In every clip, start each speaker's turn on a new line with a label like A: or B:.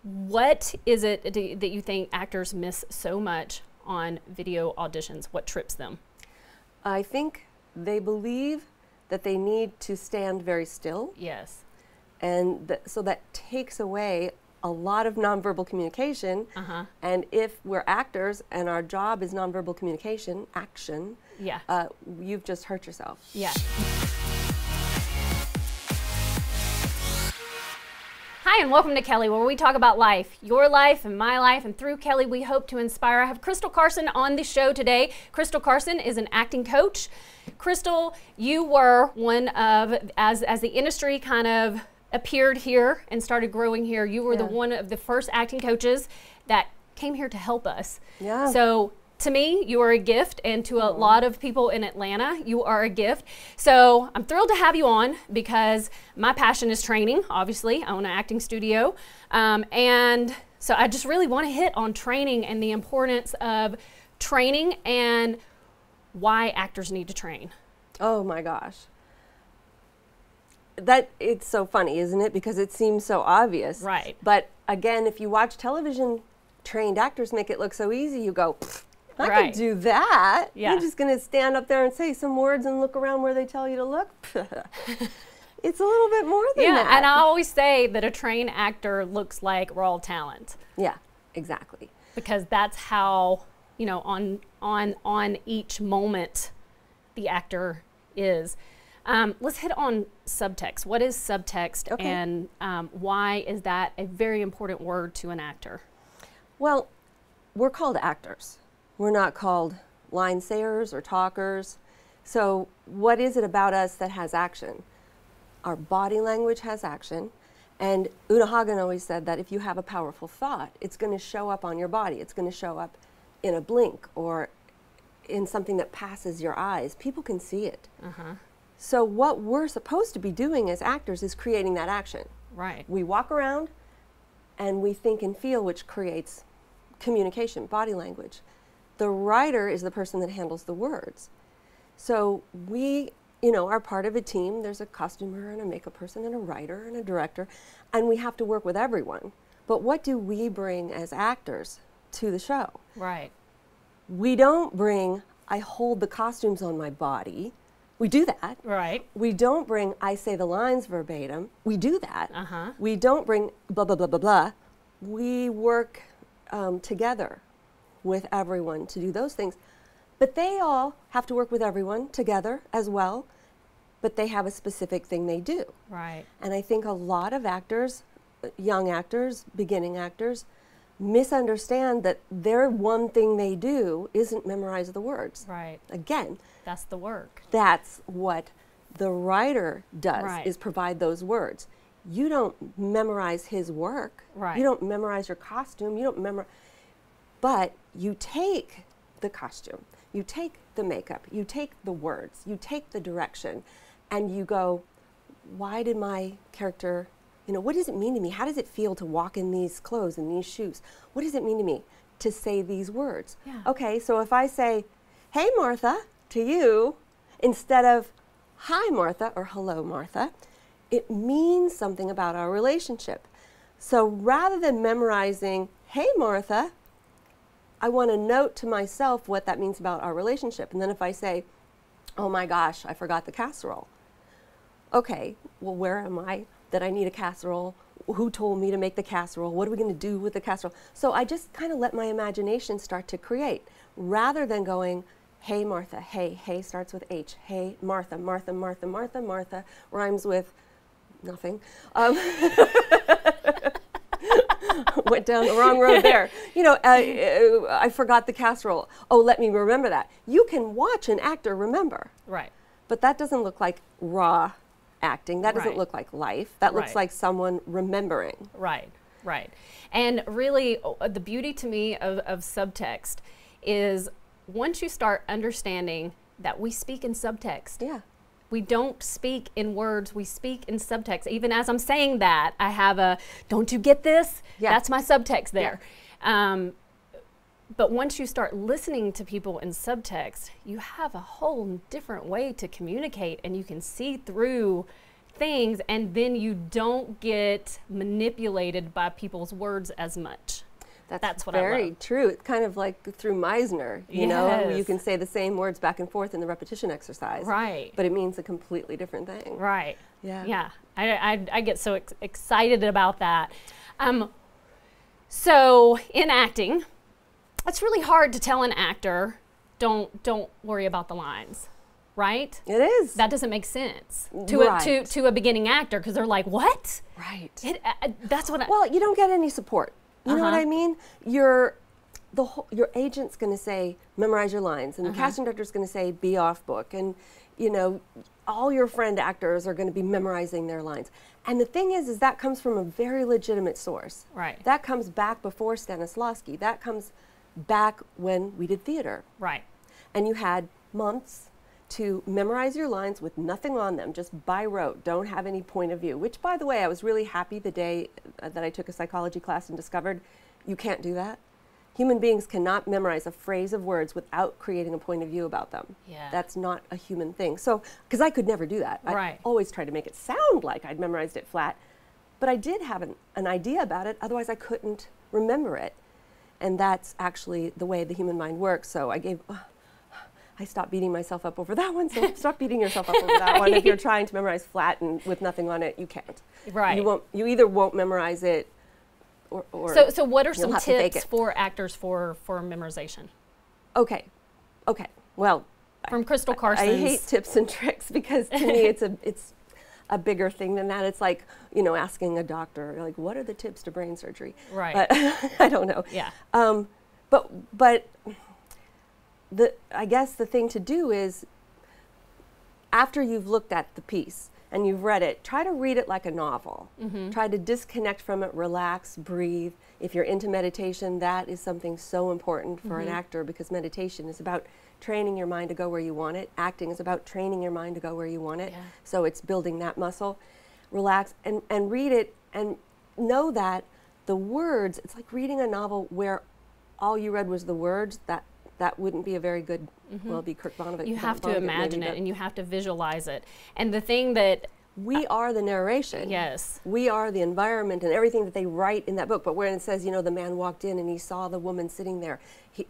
A: What is it that you think actors miss so much on video auditions? What trips them?
B: I think they believe that they need to stand very still.
A: Yes.
B: And so that takes away a lot of nonverbal communication. And if we're actors and our job is nonverbal communication, action,
A: Yeah.
B: You've just hurt yourself.
A: Yeah. Hi, and welcome to Kelly, where we talk about life, your life and my life, and through Kelly, we hope to inspire. I have Crystal Carson on the show today. Crystal Carson is an acting coach. Crystal, you were one of, as the industry kind of appeared here and started growing here, you were one of the first acting coaches that came here to help us.
B: Yeah.
A: So to me, you are a gift, and to a lot of people in Atlanta, you are a gift. So I'm thrilled to have you on because my passion is training, obviously. I own an acting studio. And so I just really want to hit on training and the importance of training and why actors need to train.
B: Oh my gosh. It's so funny, isn't it? Because it seems so obvious.
A: Right.
B: But again, if you watch television, trained actors make it look so easy. You go, I could do that.
A: Yeah.
B: I'm just going to stand up there and say some words and look around where they tell you to look. It's a little bit more than that.
A: Yeah, and I always say that a trained actor looks like raw talent.
B: Yeah, exactly.
A: Because that's how, you know, on each moment the actor is. Let's hit on subtext. What is subtext, and why is that a very important word to an actor?
B: Well, we're called actors. We're not called line sayers or talkers. So what is it about us that has action? Our body language has action. And Uta Hagen always said that if you have a powerful thought, it's going to show up on your body. It's going to show up in a blink or in something that passes your eyes. People can see it. So what we're supposed to be doing as actors is creating that action.
A: Right.
B: We walk around and we think and feel, which creates communication, body language. The writer is the person that handles the words. So we, are part of a team. There's a costumer and a makeup person and a writer and a director, and we have to work with everyone. But what do we bring as actors to the show?
A: Right.
B: We don't bring, I hold the costumes on my body. We do that.
A: Right.
B: We don't bring, I say the lines verbatim. We do that. We don't bring blah, blah, blah, blah, blah. We work together with everyone to do those things. But they all have to work with everyone together as well, but they have a specific thing they do.
A: Right.
B: And I think a lot of actors, young actors, beginning actors, misunderstand that their one thing they do isn't memorize the words.
A: Right.
B: Again,
A: that's the work.
B: That's what the writer does, is provide those words. You don't memorize his work.
A: Right.
B: You don't memorize your costume. You don't memorize. But you take the costume, you take the makeup, you take the words, you take the direction, and you go, why did my character, what does it mean to me? How does it feel to walk in these clothes and these shoes? What does it mean to me to say these words?
A: Yeah.
B: Okay, so if I say, hey, Martha, to you, instead of hi, Martha, or hello, Martha, it means something about our relationship. So rather than memorizing, hey, Martha, I want to note to myself what that means about our relationship. And then if I say, oh my gosh, I forgot the casserole. Okay, well, where am I that I need a casserole? Who told me to make the casserole? What are we going to do with the casserole? So I just kind of let my imagination start to create rather than going, hey, Martha, hey starts with H. Hey, Martha, Martha, Martha, Martha, Martha rhymes with nothing. Went down the wrong road there. I forgot the casserole. Oh, let me remember that. You can watch an actor remember.
A: Right.
B: But that doesn't look like raw acting. That doesn't look like life. That looks like someone remembering.
A: Right, right. And really, the beauty to me of subtext is once you start understanding that we speak in subtext.
B: Yeah.
A: We don't speak in words, we speak in subtext. Even as I'm saying that, I have a, don't you get this?
B: Yeah.
A: That's my subtext there.
B: Yeah.
A: But once you start listening to people in subtext, you have a whole different way to communicate, and you can see through things, and then you don't get manipulated by people's words as much. That's what I love.
B: Very true. It's kind of like through Meisner, you know, you can say the same words back and forth in the repetition exercise.
A: Right.
B: But it means a completely different thing.
A: Right.
B: Yeah.
A: Yeah. I get so excited about that. So in acting, it's really hard to tell an actor, don't worry about the lines. Right?
B: It is.
A: That doesn't make sense to a beginning actor, because they're like, what?
B: Right.
A: That's what
B: Well, you don't get any support. You know what I mean? Your agent's going to say, memorize your lines, and the casting director's going to say, be off book, and you know, all your friend actors are going to be memorizing their lines. And the thing is that comes from a very legitimate source.
A: Right.
B: That comes back before Stanislavski. That comes back when we did theater.
A: Right.
B: And you had months to memorize your lines with nothing on them, just by rote, don't have any point of view, which, by the way, I was really happy the day that I took a psychology class and discovered you can't do that. Human beings cannot memorize a phrase of words without creating a point of view about them.
A: Yeah.
B: That's not a human thing. So, because I could never do that.
A: Right.
B: I always tried to make it sound like I'd memorized it flat, but I did have an idea about it, otherwise I couldn't remember it. And that's actually the way the human mind works. So I stopped beating myself up over that one, so stop beating yourself up over that one. If you're trying to memorize flat and with nothing on it, you can't.
A: Right.
B: You either won't memorize it, or
A: so what are some tips for actors for memorization?
B: Okay. Well,
A: from Crystal Carson.
B: I hate tips and tricks, because to me it's a bigger thing than that. It's like, you know, asking a doctor, like, what are the tips to brain surgery?
A: Right.
B: But I don't know.
A: Yeah.
B: But I guess the thing to do is, after you've looked at the piece and you've read it, try to read it like a novel. Try to disconnect from it, relax, breathe. If you're into meditation, that is something so important for an actor, because meditation is about training your mind to go where you want it. Acting is about training your mind to go where you want it.
A: Yeah.
B: So it's building that muscle. Relax and read it, and know that the words, it's like reading a novel where all you read was the words. That wouldn't be a very good, well, it'd be Kurt Vonnegut.
A: You have to imagine it, and you have to visualize it. And the thing that
B: we are the narration.
A: Yes.
B: We are the environment and everything that they write in that book. But when it says, you know, the man walked in and he saw the woman sitting there,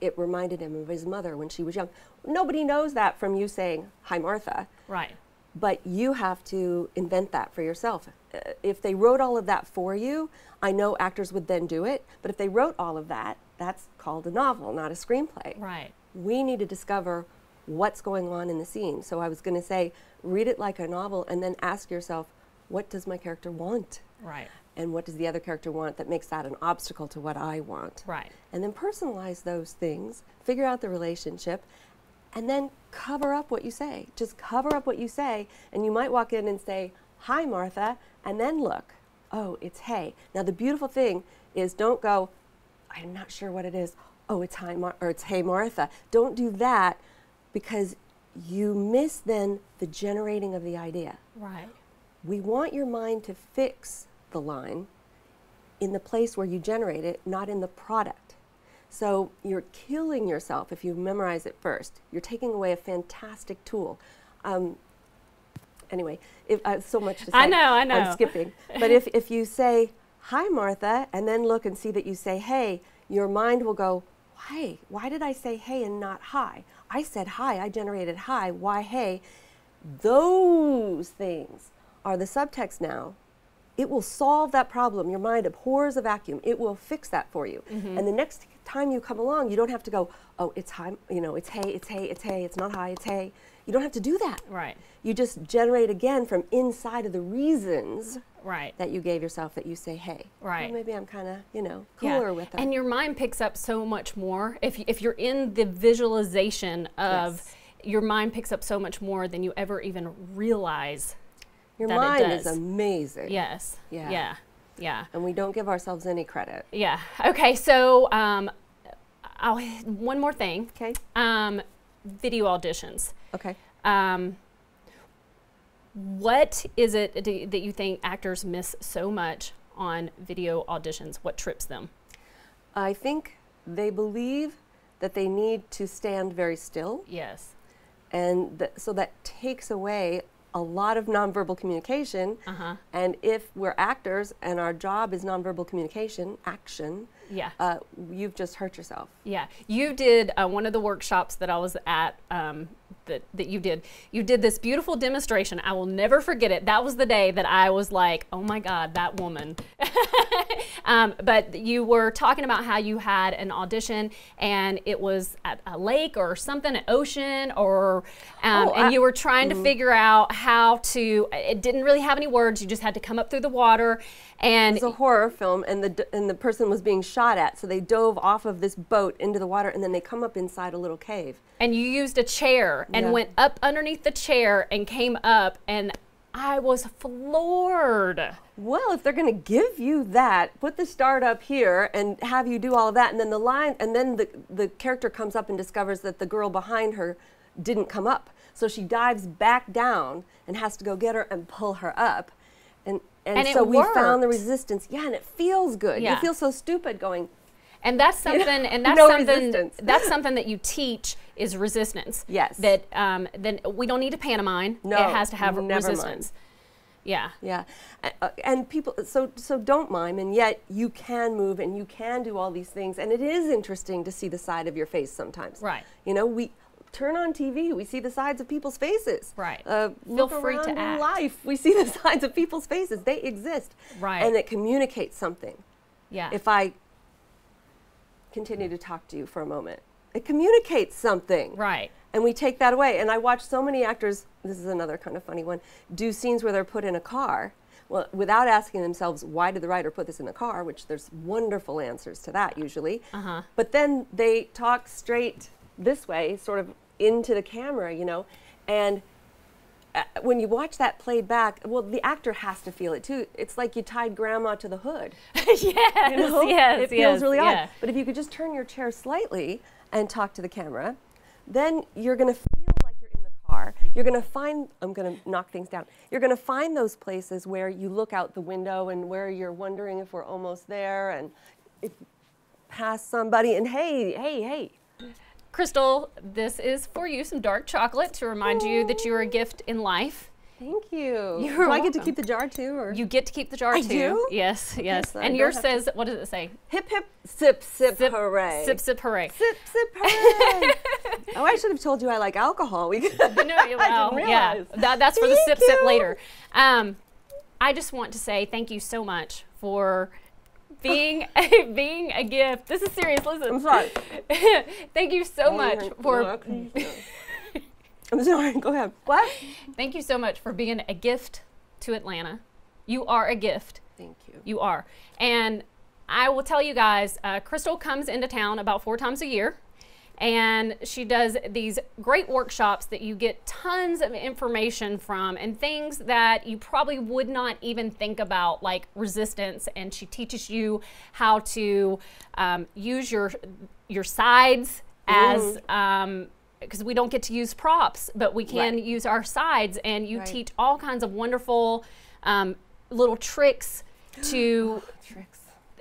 B: it reminded him of his mother when she was young. Nobody knows that from you saying, hi, Martha.
A: Right.
B: But you have to invent that for yourself. If they wrote all of that for you, I know actors would then do it. But if they wrote all of that, that's called a novel, not a screenplay.
A: Right.
B: We need to discover what's going on in the scene. So I was going to say, read it like a novel, and then ask yourself, what does my character want?
A: Right.
B: And what does the other character want that makes that an obstacle to what I want?
A: Right.
B: And then personalize those things, figure out the relationship, and then cover up what you say. Just cover up what you say, and you might walk in and say, hi, Martha, and then look, oh, it's hey. Now the beautiful thing is, don't go, I'm not sure what it is. Oh, it's hi, or it's hey, Martha. Don't do that, because you miss then the generating of the idea.
A: Right.
B: We want your mind to fix the line in the place where you generate it, not in the product. So you're killing yourself if you memorize it first. You're taking away a fantastic tool. Anyway, so much to say.
A: I know.
B: I'm skipping. But if you say, hi, Martha, and then look and see that you say, hey, your mind will go, hey, why did I say hey and not hi? I said hi, I generated hi, why hey? Those things are the subtext now. It will solve that problem. Your mind abhors a vacuum. It will fix that for you. And the next time you come along, you don't have to go, oh, it's hi, you know, it's hey, it's hey, it's hey, it's not hi, it's hey. You don't have to do that.
A: Right.
B: You just generate again from inside of the reasons
A: Right.
B: that you gave yourself, that you say hey.
A: Right.
B: Well, maybe I'm kind of, you know, cooler with that.
A: And your mind picks up so much more. If you're in the visualization of,
B: Yes.
A: your mind picks up so much more than you ever even realize.
B: Your
A: that
B: mind
A: it
B: is
A: does.
B: amazing.
A: Yes.
B: Yeah.
A: Yeah. Yeah.
B: And we don't give ourselves any credit.
A: Yeah. Okay. So one more thing.
B: Okay.
A: Video auditions.
B: Okay.
A: What is it that you think actors miss so much on video auditions? What trips them?
B: I think they believe that they need to stand very still.
A: Yes.
B: And so that takes away a lot of nonverbal communication. And if we're actors and our job is nonverbal communication, action, you've just hurt yourself.
A: Yeah, you did one of the workshops that I was at, that you did. You did this beautiful demonstration. I will never forget it. That was the day that I was like, oh my God, that woman. But you were talking about how you had an audition and it was at a lake or something, an ocean, or and you were trying to figure out how to, it didn't really have any words, you just had to come up through the water. And
B: it was a horror film, and the person was being shot at, so they dove off of this boat into the water, and then they come up inside a little cave.
A: And you used a chair and went up underneath the chair and came up, and I was floored.
B: Well, if they're going to give you that, put the start up here and have you do all of that, and then the line, and then the character comes up and discovers that the girl behind her didn't come up. So she dives back down and has to go get her and pull her up. And so we found the resistance. Yeah, and it feels good. You feel so stupid going.
A: And that's something, and that's that's something that you teach is resistance.
B: Yes.
A: That then we don't need to pantomime.
B: No,
A: it has to have
B: never
A: resistance. Mind. Yeah.
B: Yeah. And people, so don't mime, and yet you can move and you can do all these things, and it is interesting to see the side of your face sometimes.
A: Right.
B: You know, we turn on TV, we see the sides of people's faces.
A: Right.
B: Feel free to act. In life, we see the sides of people's faces. They exist.
A: Right.
B: And it communicates something.
A: Yeah.
B: If I continue to talk to you for a moment, it communicates something.
A: Right.
B: And we take that away. And I watch so many actors, this is another kind of funny one, do scenes where they're put in a car, well, without asking themselves, why did the writer put this in a car, which there's wonderful answers to that usually. But then they talk straight this way, sort of into the camera, you know, and when you watch that played back, well, the actor has to feel it too. It's like you tied grandma to the hood.
A: Yes,
B: you know?
A: yes,
B: it feels really
A: yeah.
B: odd. But if you could just turn your chair slightly and talk to the camera, then you're going to feel like you're in the car. You're going to find, I'm going to knock things down. You're going to find those places where you look out the window and where you're wondering if we're almost there and if past somebody and hey.
A: Crystal, this is for you, some dark chocolate to remind you that you're a gift in life.
B: Thank you.
A: You're
B: do I get to keep the jar too? Or?
A: You get to keep the jar too.
B: Do?
A: Yes, yes. And yours says, what does it say?
B: Hip, hip, sip, sip, hooray.
A: Sip, sip, hooray.
B: Sip, sip, hooray. Oh, I should have told you I like alcohol.
A: No, well, yeah, that's for the sip, sip later. I just want to say thank you so much for being a gift. This is serious. Listen.
B: I'm sorry.
A: Thank you so much for.
B: I'm sorry. Go ahead. What?
A: Thank you so much for being a gift to Atlanta. You are a gift.
B: Thank you.
A: You are. And I will tell you guys, Crystal comes into town about 4 times a year. And she does these great workshops that you get tons of information from and things that you probably would not even think about, like resistance. And she teaches you how to use your sides as, because we don't get to use props, but we can use our sides. And you teach all kinds of wonderful little tricks to...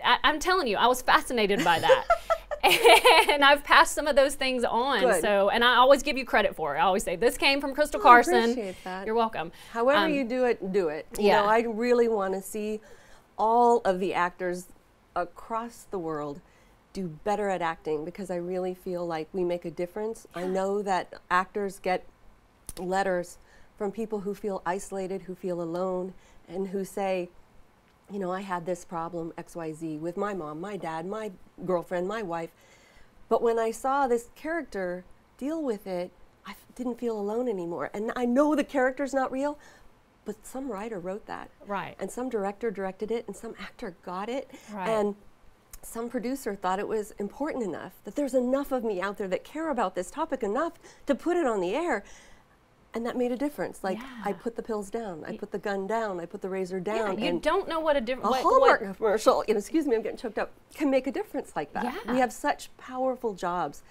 A: I'm telling you, I was fascinated by that. And I've passed some of those things on.
B: Good.
A: So, and I always give you credit for it. I always say, this came from Crystal Carson.
B: I appreciate that.
A: You're welcome.
B: However you do it, do it. You know, I really want to see all of the actors across the world do better at acting, because I really feel like we make a difference. I know that actors get letters from people who feel isolated, who feel alone, and who say, you know, I had this problem, XYZ, with my mom, my dad, my girlfriend, my wife. But when I saw this character deal with it, I didn't feel alone anymore. And I know the character's not real, but some writer wrote that.
A: Right.
B: And some director directed it, and some actor got it.
A: Right.
B: And some producer thought it was important enough, that there's enough of me out there that care about this topic enough to put it on the air. And that made a difference. Like, I put the pills down, I put the gun down, I put the razor down.
A: Yeah, you don't know what a difference.
B: A Hallmark commercial, you know, excuse me, I'm getting choked up, can make a difference like that.
A: Yeah.
B: We have such powerful jobs.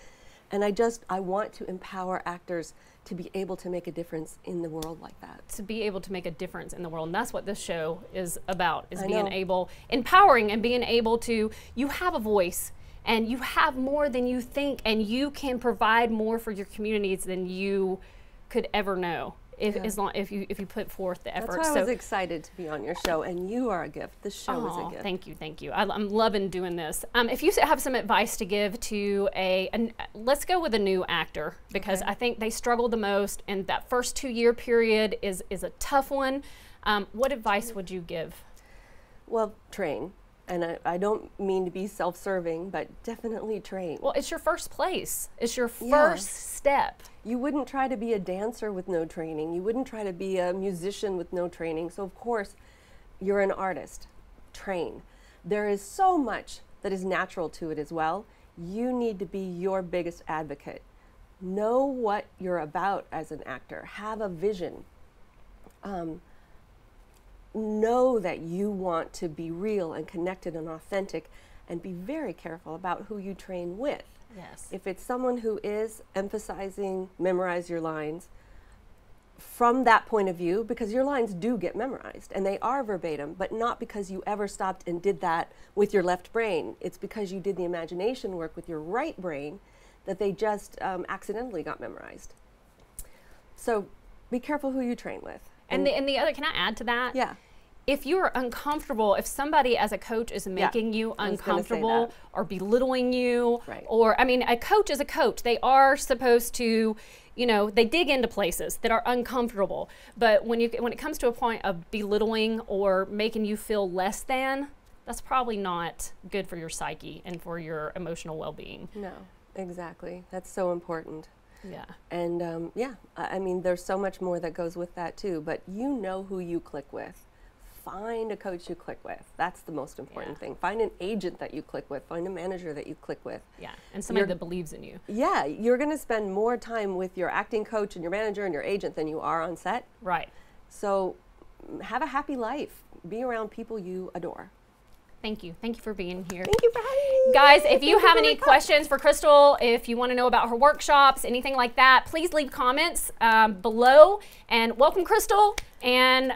B: And I want to empower actors to be able to make a difference in the world like that.
A: To be able to make a difference in the world. And that's what this show is about, is being able, empowering and being able to, you have a voice and you have more than you think, and you can provide more for your communities than you could ever know. if you put forth the effort.
B: That's why I was excited to be on your show, and you are a gift. This show is a gift.
A: Thank you. I'm loving doing this. If you have some advice to give to let's go with a new actor, because I think they struggle the most, and that first 2-year period is a tough one. What advice would you give?
B: Well, train. And I don't mean to be self-serving, but definitely train.
A: Well, it's your first place. It's your first step.
B: You wouldn't try to be a dancer with no training. You wouldn't try to be a musician with no training. So of course, you're an artist. Train. There is so much that is natural to it as well. You need to be your biggest advocate. Know what you're about as an actor. Have a vision. Know that you want to be real and connected and authentic, and be very careful about who you train with.
A: Yes.
B: If it's someone who is emphasizing memorize your lines from that point of view, because your lines do get memorized and they are verbatim, but not because you ever stopped and did that with your left brain. It's because you did the imagination work with your right brain that they just accidentally got memorized. So be careful who you train with.
A: And the other, can I add to that?
B: Yeah.
A: If you're uncomfortable, if somebody as a coach is making you uncomfortable or belittling you, or, I mean, a coach is a coach. They are supposed to, you know, they dig into places that are uncomfortable. But when it comes to a point of belittling or making you feel less than, that's probably not good for your psyche and for your emotional well-being.
B: No, exactly. That's so important.
A: Yeah.
B: And I mean, there's so much more that goes with that too, but you know who you click with. Find a coach you click with. That's the most important thing. Find an agent that you click with. Find a manager that you click with.
A: Yeah, and somebody that believes in you.
B: Yeah, you're going to spend more time with your acting coach and your manager and your agent than you are on set.
A: Right.
B: So have a happy life. Be around people you adore.
A: Thank you. Thank you for being here.
B: Thank you for having me.
A: Guys, if you have any questions for Crystal, if you want to know about her workshops, anything like that, please leave comments below. And welcome, Crystal, and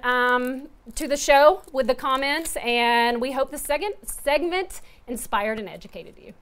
A: to the show with the comments. And we hope this segment inspired and educated you.